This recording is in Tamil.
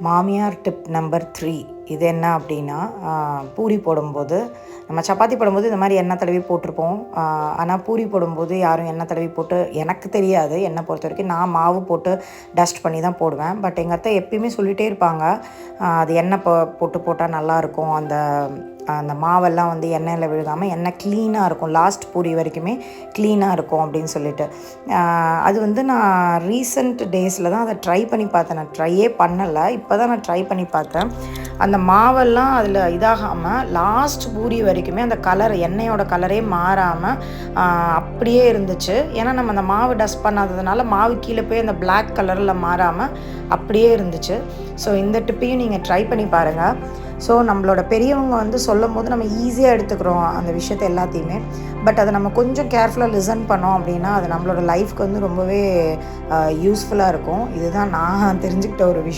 மாமியார் டிப் நம்பர் 3 இது என்ன அப்படின்னா, பூரி போடும்போது நம்ம சப்பாத்தி போடும்போது இந்த மாதிரி எண்ணெய் தடவி போட்டிருப்போம். ஆனால் பூரி போடும்போது யாரும் எண்ணெய் தடவி போட்டு எனக்கு தெரியாது. என்னை பொறுத்த வரைக்கும் நான் மாவு போட்டு டஸ்ட் பண்ணி தான் போடுவேன். பட் எங்கள் அத்தை எப்பயுமே சொல்லிகிட்டே இருப்பாங்க, அது எண்ணெய் போட்டு போட்டால் நல்லாயிருக்கும், அந்த அந்த மாவெல்லாம் வந்து எண்ணெயில் விழுகாமல் எண்ணெய் க்ளீனாக இருக்கும், லாஸ்ட் பூரி வரைக்குமே க்ளீனாக இருக்கும் அப்படின்னு சொல்லிட்டு. அது வந்து நான் ரீசெண்ட் டேஸில் தான் அதை ட்ரை பண்ணி பார்த்தேன். நான் ட்ரையே பண்ணலை, இப்போ தான் நான் ட்ரை பண்ணி பார்த்தேன். அந்த மாவெல்லாம் அதில் இதாகாமல் லாஸ்ட் பூரி வரைக்குமே அந்த கலர், எண்ணெயோட கலரே மாறாமல் அப்படியே இருந்துச்சு. ஏன்னா நம்ம அந்த மாவு டஸ்ட் பண்ணாததுனால மாவு கீழே போய் அந்த பிளாக் கலரில் மாறாமல் அப்படியே இருந்துச்சு. ஸோ இந்த டிப்பையும் நீங்கள் ட்ரை பண்ணி பாருங்கள். ஸோ நம்மளோட பெரியவங்க வந்து சொல்லும் போது நம்ம ஈஸியாக எடுத்துக்கிறோம் அந்த விஷயத்தை எல்லாத்தையுமே. பட் அதை நம்ம கொஞ்சம் கேர்ஃபுல்லாக லிசன் பண்ணோம் அப்படின்னா அது நம்மளோட லைஃப்க்கு வந்து ரொம்பவே யூஸ்ஃபுல்லாக இருக்கும். இதுதான் நான் தெரிஞ்சுக்கிட்ட ஒரு விஷயம்.